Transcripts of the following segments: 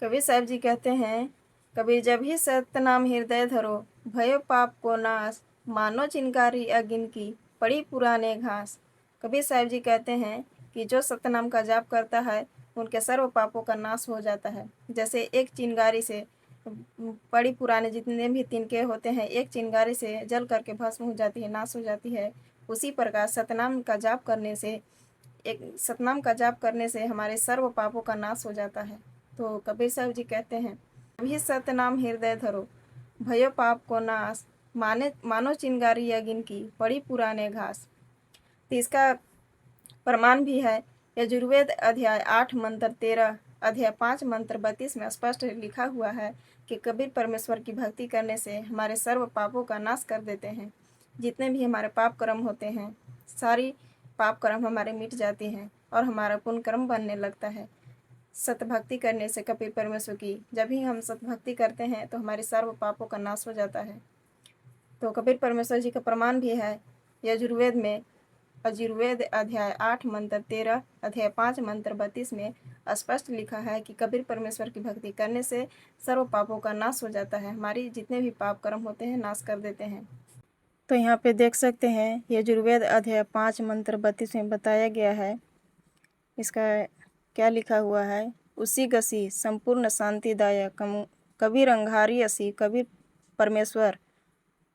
कबीर साहब जी कहते हैं, कबीर जब ही सतनाम हृदय धरो, भयो पाप को नाश, मानो चिनकारी अगिन की, पड़ी पुराने घास। कबीर साहब जी कहते हैं कि जो सतनाम का जाप करता है उनके सर्व पापों का नाश हो जाता है। जैसे एक चिंगारी से पड़ी पुराने जितने भी तिनके होते हैं एक चिंगारी से जल करके भस्म हो जाती है, नाश हो जाती है। उसी प्रकार सतनाम का जाप करने से हमारे सर्व पापों का नाश हो जाता है। तो कबीर साहब जी कहते हैं, अभी सतनाम हृदय धरो, भयो पाप को नाश, मानो चिंगारी अगिन की, पड़ी पुराने घास। तो इसका प्रमाण भी है। यजुर्वेद अध्याय 8 मंत्र 13, अध्याय 5 मंत्र 32 में स्पष्ट लिखा हुआ है कि कबीर परमेश्वर की भक्ति करने से हमारे सर्व पापों का नाश कर देते हैं। जितने भी हमारे पाप कर्म होते हैं, सारी पाप कर्म हमारे मिट जाते हैं और हमारा पुण्य कर्म बनने लगता है। सतभक्ति करने से कबीर परमेश्वर की जब भी हम सतभक्ति करते हैं तो हमारे सर्व पापों का नाश हो जाता है। तो कबीर परमेश्वर जी का प्रमाण भी है। यजुर्वेद अध्याय 8 मंत्र 13, अध्याय 5 मंत्र 32 में स्पष्ट लिखा है कि कबीर परमेश्वर की भक्ति करने से सर्व पापों का नाश हो जाता है। हमारी जितने भी पाप कर्म होते हैं नाश कर देते हैं। तो यहाँ पे देख सकते हैं यजुर्वेद अध्याय 5 मंत्र 32 में बताया गया है। इसका क्या लिखा हुआ है, उसी गसी संपूर्ण शांतिदायक कबीर अंगारी असी, कबीर परमेश्वर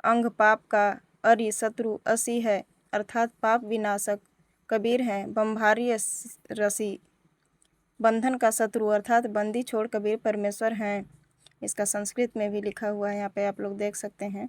अंग पाप का अरि शत्रु असी है, अर्थात पाप विनाशक कबीर हैं। बंभारी रसी, बंधन का शत्रु अर्थात बंदी छोड़ कबीर परमेश्वर हैं। इसका संस्कृत में भी लिखा हुआ है, यहाँ पे आप लोग देख सकते हैं।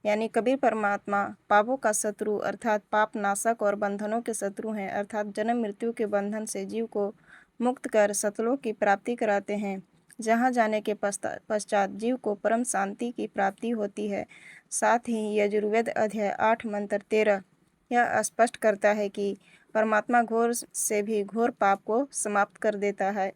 यानी कबीर परमात्मा पापों का शत्रु अर्थात पाप नाशक और बंधनों के शत्रु हैं, अर्थात जन्म मृत्यु के बंधन से जीव को मुक्त कर सतलोक की प्राप्ति कराते हैं, जहाँ जाने के पश्चात जीव को परम शांति की प्राप्ति होती है। साथ ही यजुर्वेद अध्याय 8 मंत्र 13 यह स्पष्ट करता है कि परमात्मा घोर से भी घोर पाप को समाप्त कर देता है।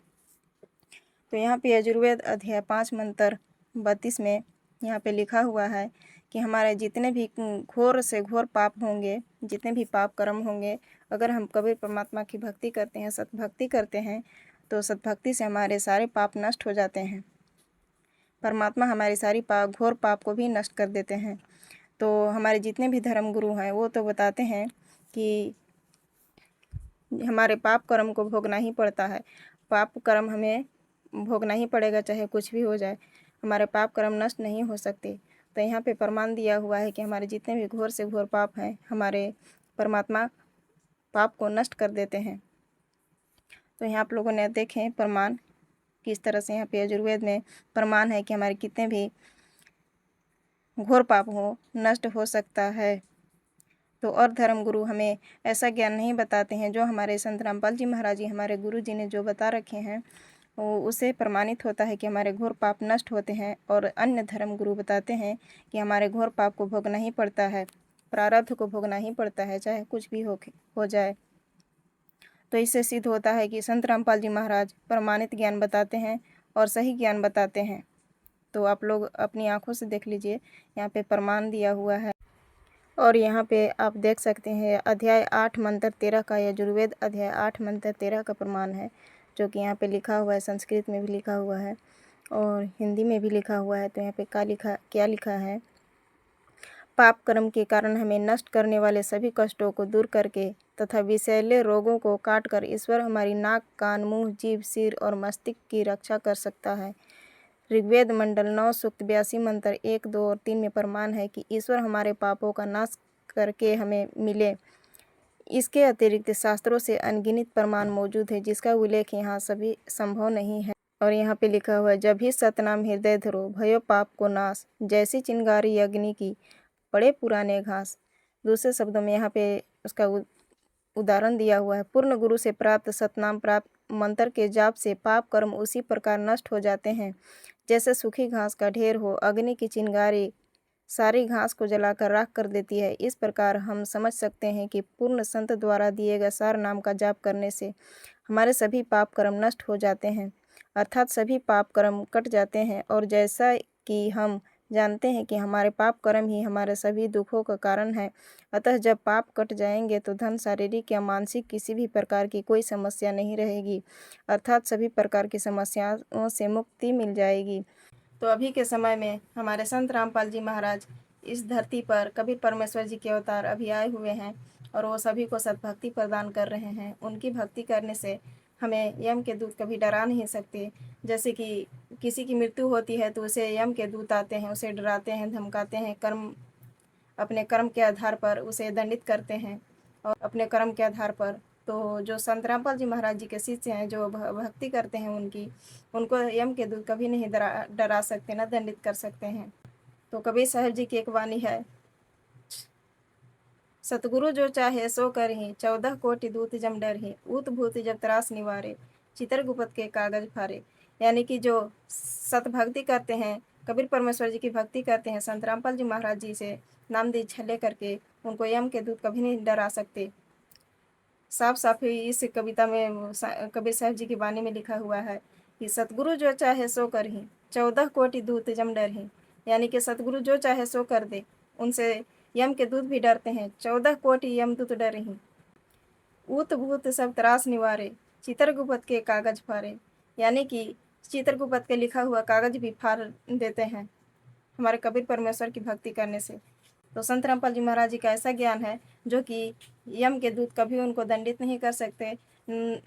तो यहाँ पे यजुर्वेद अध्याय 5 मंत्र 32 में यहाँ पे लिखा हुआ है कि हमारे जितने भी घोर से घोर पाप होंगे, जितने भी पाप कर्म होंगे, अगर हम कबीर परमात्मा की भक्ति करते हैं, सतभक्ति करते हैं, तो सतभक्ति से हमारे सारे पाप नष्ट हो जाते हैं। परमात्मा हमारी सारी घोर पाप को भी नष्ट कर देते हैं। तो हमारे जितने भी धर्म गुरु हैं वो तो बताते हैं कि हमारे पाप कर्म को भोगना ही पड़ता है। पाप कर्म हमें भोगना ही पड़ेगा, चाहे कुछ भी हो जाए। हमारे पाप कर्म नष्ट नहीं हो सकते। तो यहाँ पे प्रमाण दिया हुआ है कि हमारे जितने भी घोर से घोर पाप हैं, हमारे परमात्मा पाप को नष्ट कर देते हैं। तो यहाँ आप लोगों ने देखें प्रमाण किस तरह से यहाँ पे यजुर्वेद में प्रमाण है कि हमारे कितने भी घोर पाप हो नष्ट हो सकता है। तो और धर्म गुरु हमें ऐसा ज्ञान नहीं बताते हैं। जो हमारे संत रामपाल जी महाराज जी, हमारे गुरु जी ने जो बता रखे हैं वो उससे प्रमाणित होता है कि हमारे घोर पाप नष्ट होते हैं। और अन्य धर्म गुरु बताते हैं कि हमारे घोर पाप को भोगना ही पड़ता है, प्रारब्ध को भोगना ही पड़ता है, चाहे कुछ भी हो जाए। तो इससे सिद्ध होता है कि संत रामपाल जी महाराज प्रमाणित ज्ञान बताते हैं और सही ज्ञान बताते हैं। तो आप लोग अपनी आंखों से देख लीजिए, यहाँ पे प्रमाण दिया हुआ है। और यहाँ पे आप देख सकते हैं अध्याय 8 मंत्र 13 का, यजुर्वेद अध्याय 8 मंत्र 13 का प्रमाण है, जो कि यहाँ पे लिखा हुआ है। संस्कृत में भी लिखा हुआ है और हिंदी में भी लिखा हुआ है। तो यहाँ पे क्या लिखा है, पाप कर्म के कारण हमें नष्ट करने वाले सभी कष्टों को दूर करके तथा विषैले रोगों को काट कर ईश्वर हमारी नाक, कान, मुंह, जीभ, सिर और मस्तिष्क की रक्षा कर सकता है। ऋग्वेद मंडल 9 सूक्त 82 मंत्र 1, 2 और 3 में प्रमाण है कि ईश्वर हमारे पापों का नाश करके हमें मिले। इसके अतिरिक्त शास्त्रों से अनगिनत प्रमाण मौजूद है, जिसका उल्लेख यहाँ सभी संभव नहीं है। और यहाँ पे लिखा हुआ है, जब ही सतनाम हृदय धरो, भयो पाप को नाश, जैसी चिंगारी अग्नि की, पड़े पुराने घास। दूसरे शब्दों में यहाँ पे उसका उदाहरण दिया हुआ है। पूर्ण गुरु से प्राप्त सतनाम प्राप्त मंत्र के जाप से पाप कर्म उसी प्रकार नष्ट हो जाते हैं जैसे सूखी घास का ढेर हो, अग्नि की चिंगारी सारी घास को जलाकर राख कर देती है। इस प्रकार हम समझ सकते हैं कि पूर्ण संत द्वारा दिए गए सार नाम का जाप करने से हमारे सभी पाप कर्म नष्ट हो जाते हैं, अर्थात सभी पाप कर्म कट जाते हैं। और जैसा कि हम जानते हैं कि हमारे पाप कर्म ही हमारे सभी दुखों का कारण है। अतः जब पाप कट जाएंगे तो धन, शारीरिक या मानसिक किसी भी प्रकार की कोई समस्या नहीं रहेगी, अर्थात सभी प्रकार की समस्याओं से मुक्ति मिल जाएगी। तो अभी के समय में हमारे संत रामपाल जी महाराज इस धरती पर कबीर परमेश्वर जी के अवतार अभी आए हुए हैं और वो सभी को सद्भक्ति प्रदान कर रहे हैं। उनकी भक्ति करने से हमें यम के दूत कभी डरा नहीं सकते। जैसे कि किसी की मृत्यु होती है तो उसे यम के दूत आते हैं, उसे डराते हैं, धमकाते हैं, अपने कर्म के आधार पर उसे दंडित करते हैं। और अपने कर्म के आधार पर तो जो संत रामपाल जी महाराज जी के शिष्य हैं, जो भक्ति करते हैं उनको यम के दूत कभी नहीं डरा सकते, न दंडित कर सकते हैं। तो कबीर साहब जी की एक वाणी है, सतगुरु जो चाहे सो करही, 14 कोटि दूत जम डरही, ऊत भूत जब त्रास निवारे, चितर गुपत के कागज फारे। यानी कि जो सतभक्ति करते हैं, कबीर परमेश्वर जी की भक्ति करते हैं, संत रामपाल जी महाराज जी से नाम दी छले करके, उनको यम के दूत कभी नहीं डरा सकते। साफ साफ ही इस कविता में कबीर साहब जी की वाणी में लिखा हुआ है कि सतगुरु जो चाहे सो करही, 14 कोटि दूत जम डरही। यानी कि सतगुरु जो चाहे सो कर दे, उनसे यम के दूत भी डरते हैं, 14 कोटि यमदूत डरही। ऊत भूत सब त्रास निवारे, चित्रगुप्त के कागज फारे। यानी कि चित्रगुप्त के लिखा हुआ कागज भी फाड़ देते हैं हमारे कबीर परमेश्वर की भक्ति करने से। तो संत रामपाल जी महाराज जी का ऐसा ज्ञान है जो कि यम के दूत कभी उनको दंडित नहीं कर सकते,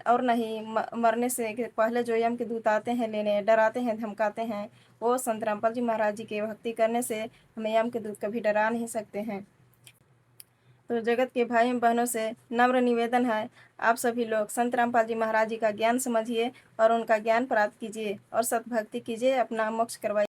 और न ही मरने से पहले जो यम के दूत आते हैं लेने, डराते हैं, धमकाते हैं, वो संत रामपाल जी महाराज जी की भक्ति करने से हमें यम के दूत कभी डरा नहीं सकते हैं। तो जगत के भाई बहनों से नम्र निवेदन है, आप सभी लोग संत रामपाल जी महाराज जी का ज्ञान समझिए और उनका ज्ञान प्राप्त कीजिए और सतभक्ति कीजिए, अपना मोक्ष करवाइए।